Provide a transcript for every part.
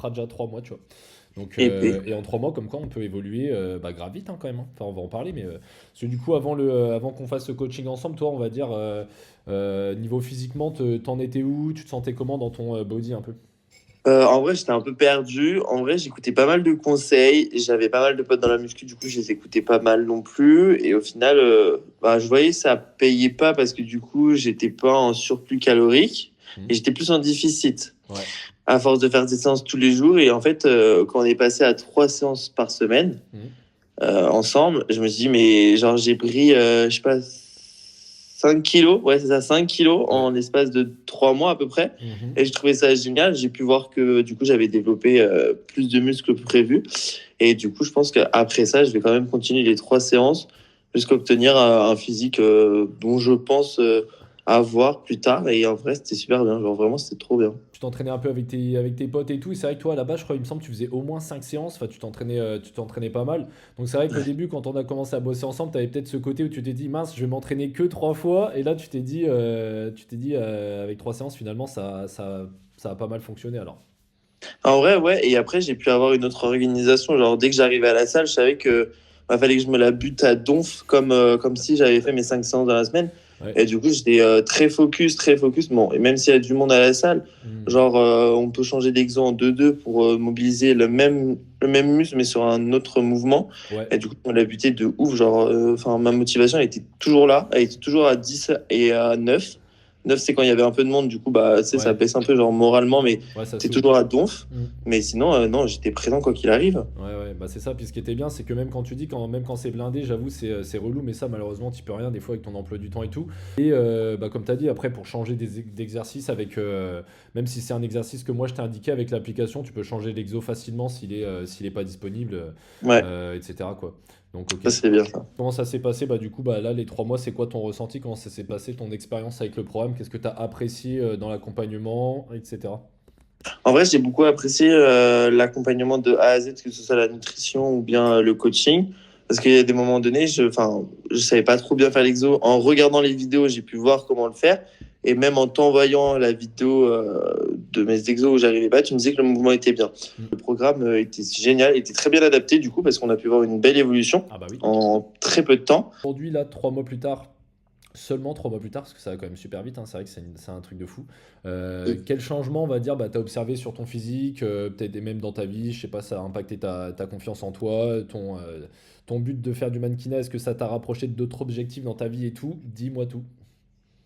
fera déjà 3 mois, tu vois. Donc, Et puis, et en 3 mois, comme quoi, on peut évoluer grave vite hein, quand même, hein. Enfin, on va en parler, mais parce que du coup, avant qu'on fasse ce coaching ensemble, toi, on va dire, niveau physiquement, t'en étais où? Tu te sentais comment dans ton body un peu? en vrai, j'étais un peu perdu. En vrai, j'écoutais pas mal de conseils. J'avais pas mal de potes dans la muscu, du coup, je les écoutais pas mal non plus. Et au final, je voyais que ça payait pas parce que du coup, j'étais pas en surplus calorique Hmm. et j'étais plus en déficit Ouais. à force de faire des séances tous les jours. Et en fait, quand on est passé à 3 séances par semaine Hmm. ensemble, je me suis dit, mais genre, j'ai pris, je sais pas, 5 kilos. Ouais, c'est ça, 5 kilos en Ouais. l'espace de 3 mois à peu près. Mhm. Et je trouvais ça génial. J'ai pu voir que du coup, j'avais développé plus de muscles que prévu. Et du coup, je pense qu'après ça, je vais quand même continuer les 3 séances jusqu'à obtenir un physique dont je pense avoir plus tard. Et en vrai, c'était super bien. Genre, vraiment, c'était trop bien. Tu t'entraînais un peu avec tes potes et tout. Et c'est vrai que toi, là-bas, je crois, il me semble que tu faisais au moins 5 séances. Enfin, tu t'entraînais pas mal. Donc c'est vrai qu'au début, quand on a commencé à bosser ensemble, tu avais peut-être ce côté où tu t'es dit, mince, je vais m'entraîner que 3 fois. Et là, tu t'es dit avec 3 séances, finalement, ça a pas mal fonctionné alors. En vrai, ouais. Et après, j'ai pu avoir une autre organisation. Genre, dès que j'arrivais à la salle, je savais que fallait que je me la bute à donf, comme si j'avais fait mes 5 séances dans la semaine. Ouais. Et du coup, j'étais très focus, très focus. Bon, et même s'il y a du monde à la salle, Hmm. genre, on peut changer d'exo en 2-2 pour mobiliser le même muscle, mais sur un autre mouvement. Ouais. Et du coup, on l'a buté de ouf. Genre, enfin, ma motivation, elle était toujours là. Elle était toujours à 10 et à 9. 9, c'est quand il y avait un peu de monde. Du coup, bah, tu sais, ça Ouais. baisse un peu, genre, moralement, mais Ouais, ça t'es souffle. toujours à donf. Hmm. Mais sinon, non, j'étais présent quoi qu'il arrive. Ouais, ouais, bah c'est ça. Puis ce qui était bien, c'est que même quand tu dis, même quand c'est blindé, j'avoue, c'est relou, mais ça, malheureusement, tu peux rien des fois avec ton emploi du temps et tout. Et comme tu as dit, après, pour changer d'exercice même si c'est un exercice que moi je t'ai indiqué avec l'application, tu peux changer l'exo facilement s'il est pas disponible, Ouais, etc. quoi. Donc, ok. ça c'est bien ça. Comment ça s'est passé? Bah, du coup, bah, là, les 3 mois, c'est quoi ton ressenti? Comment ça s'est passé, ton expérience avec le programme? Qu'est-ce que tu as apprécié dans l'accompagnement, etc. En vrai, j'ai beaucoup apprécié l'accompagnement de A à Z, que ce soit la nutrition ou bien le coaching. Parce qu'il y a des moments donnés, je savais pas trop bien faire l'exo. En regardant les vidéos, j'ai pu voir comment le faire. Et même en t'envoyant la vidéo de mes exos où j'arrivais pas, tu me disais que le mouvement était bien. Le programme était génial, était très bien adapté du coup, parce qu'on a pu voir une belle évolution Ah bah oui. en très peu de temps. Aujourd'hui, là, 3 mois plus tard, seulement 3 mois plus tard, parce que ça va quand même super vite, hein, c'est vrai que c'est un truc de fou. Quel changement, on va dire, bah, tu as observé sur ton physique, peut-être et même dans ta vie, je sais pas, ça a impacté ta confiance en toi, ton but de faire du mannequinat, est-ce que ça t'a rapproché d'autres objectifs dans ta vie et tout? Dis-moi tout.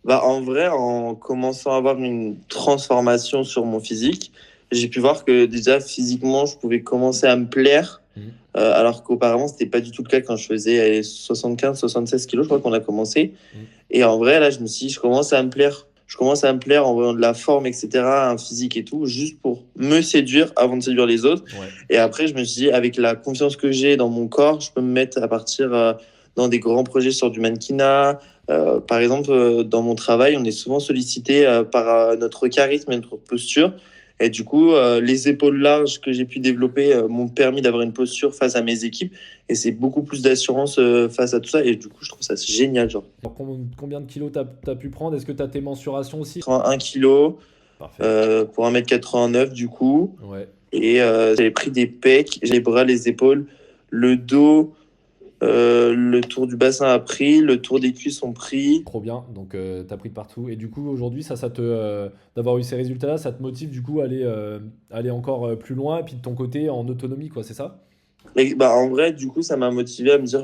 Bah, en vrai, en commençant à avoir une transformation sur mon physique, j'ai pu voir que déjà physiquement, je pouvais commencer à me plaire, Mhm. alors qu'auparavant, c'était pas du tout le cas quand je faisais 75-76 kilos, je crois qu'on a commencé. Mhm. Et en vrai, là, je me suis dit, je commence à me plaire. Je commence à me plaire en voyant de la forme, etc., un physique et tout, juste pour me séduire avant de séduire les autres. Ouais. Et après, je me suis dit, avec la confiance que j'ai dans mon corps, je peux me mettre à partir dans des grands projets sur du mannequinat. Par exemple, dans mon travail, on est souvent sollicité par notre charisme et notre posture. Et du coup, les épaules larges que j'ai pu développer m'ont permis d'avoir une posture face à mes équipes. Et c'est beaucoup plus d'assurance face à tout ça. Et du coup, je trouve ça génial. Genre, Alors, combien de kilos t'as pu prendre? Est-ce que t'as tes mensurations aussi? 1 kilo Parfait. pour 1,89 m du coup. Ouais. Et j'avais pris des pecs, les bras, les épaules, le dos, le tour du bassin a pris, le tour des cuisses ont pris. Trop bien, donc t'as pris de partout. Et du coup, aujourd'hui, d'avoir eu ces résultats-là, ça te motive du coup à aller encore plus loin, et puis de ton côté en autonomie, quoi, c'est ça? Et bah, en vrai, du coup, ça m'a motivé à me dire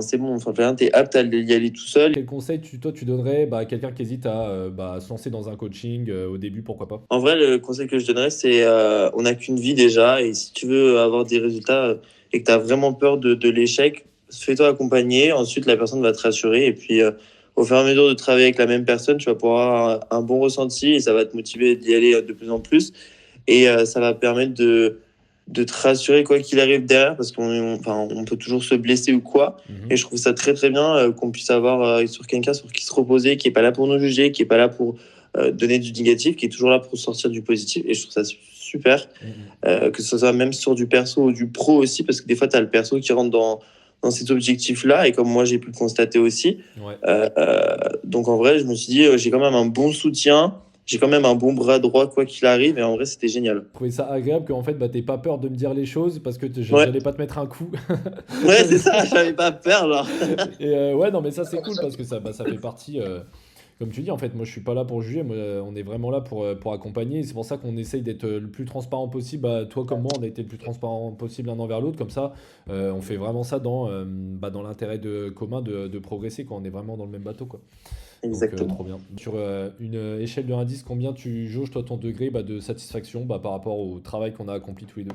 c'est bon, enfin, t'es apte à y aller tout seul. Quel conseil toi tu donnerais à quelqu'un qui hésite à se lancer dans un coaching au début, pourquoi pas? En vrai, le conseil que je donnerais, c'est on n'a qu'une vie déjà. Et si tu veux avoir des résultats et que tu as vraiment peur de l'échec, fais-toi accompagner. Ensuite, la personne va te rassurer. Et puis, au fur et à mesure de travailler avec la même personne, tu vas pouvoir avoir un bon ressenti et ça va te motiver d'y aller de plus en plus. Et ça va permettre de te rassurer quoi qu'il arrive derrière, parce on peut toujours se blesser ou quoi. Et Mhm. je trouve ça très très bien qu'on puisse avoir sur quelqu'un sur qui se reposer, qui est pas là pour nous juger, qui est pas là pour donner du négatif, qui est toujours là pour sortir du positif. Et je trouve ça super, Mhm. que ce soit même sur du perso ou du pro aussi, parce que des fois, tu as le perso qui rentre dans cet objectif-là, et comme moi j'ai pu le constater aussi. Ouais. Donc en vrai, je me suis dit, j'ai quand même un bon soutien j'ai quand même un bon bras droit quoi qu'il arrive. Et en vrai, c'était génial. Je trouvais ça agréable qu'en fait, bah, t'aies pas peur de me dire les choses parce que Ouais, j'allais pas te mettre un coup. ouais, Ça, c'est ça. J'avais pas peur, genre. et ouais, non, mais ça, c'est cool parce que ça, bah, ça fait partie. Comme tu dis, en fait, moi, je suis pas là pour juger. Moi, on est vraiment là pour accompagner. Et c'est pour ça qu'on essaye d'être le plus transparent possible. Bah, toi comme moi, on a été le plus transparent possible l'un envers l'autre. Comme ça, on fait vraiment ça dans l'intérêt commun de progresser quand on est vraiment dans le même bateau, quoi. Donc, Exactement. trop bien. Sur une échelle de 1 à 10, combien tu jauges, toi, ton degré bah, de satisfaction bah, par rapport au travail qu'on a accompli tous les deux?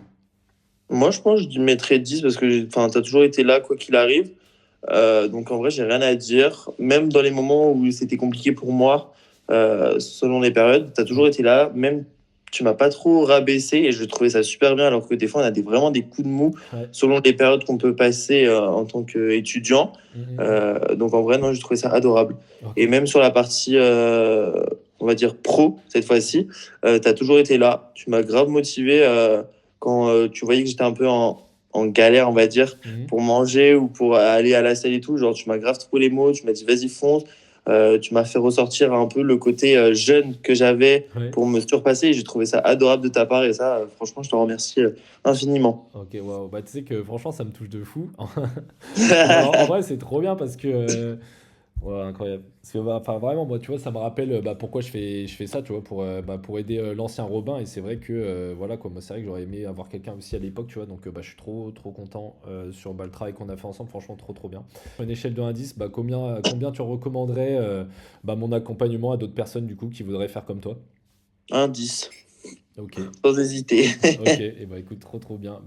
Moi, je pense que je mettrais 10 parce que enfin, tu as toujours été là, quoi qu'il arrive. Donc, en vrai, j'ai rien à dire. Même dans les moments où c'était compliqué pour moi, selon les périodes, tu as toujours Mm. été là. Même, tu m'as pas trop rabaissé et je trouvais ça super bien. Alors que des fois, on a vraiment des coups de mou Ouais. selon les périodes qu'on peut passer en tant qu'étudiant. Mm. Donc, en vrai, non, je trouvais ça adorable. Ok. Et même sur la partie, on va dire, pro, cette fois-ci, tu as toujours été là. Tu m'as grave motivé. Quand tu voyais que j'étais un peu en galère, on va dire, Mhm. pour manger ou pour aller à la salle et tout, genre tu m'as grave trouvé les mots, tu m'as dit vas-y fonce, tu m'as fait ressortir un peu le côté jeune que j'avais Ouais. pour me surpasser et j'ai trouvé ça adorable de ta part et ça, franchement, je te remercie infiniment. Ok, waouh. Bah, tu sais que franchement, ça me touche de fou. En vrai, c'est trop bien parce que. Ouais, incroyable. Parce que, bah, enfin, vraiment, moi, tu vois, ça me rappelle bah, pourquoi je fais ça, tu vois, pour aider l'ancien Robin. Et c'est vrai que, voilà, quoi, moi, c'est vrai que j'aurais aimé avoir quelqu'un aussi à l'époque, tu vois. Donc, bah, je suis trop, trop content sur bah, le travail qu'on a fait ensemble. Franchement, trop, trop bien. Sur une échelle de 1 à 10, bah, combien tu recommanderais bah, mon accompagnement à d'autres personnes, du coup, qui voudraient faire comme toi? Un 10 Ok, sans hésiter. ok. Et bah, écoute, trop, trop bien.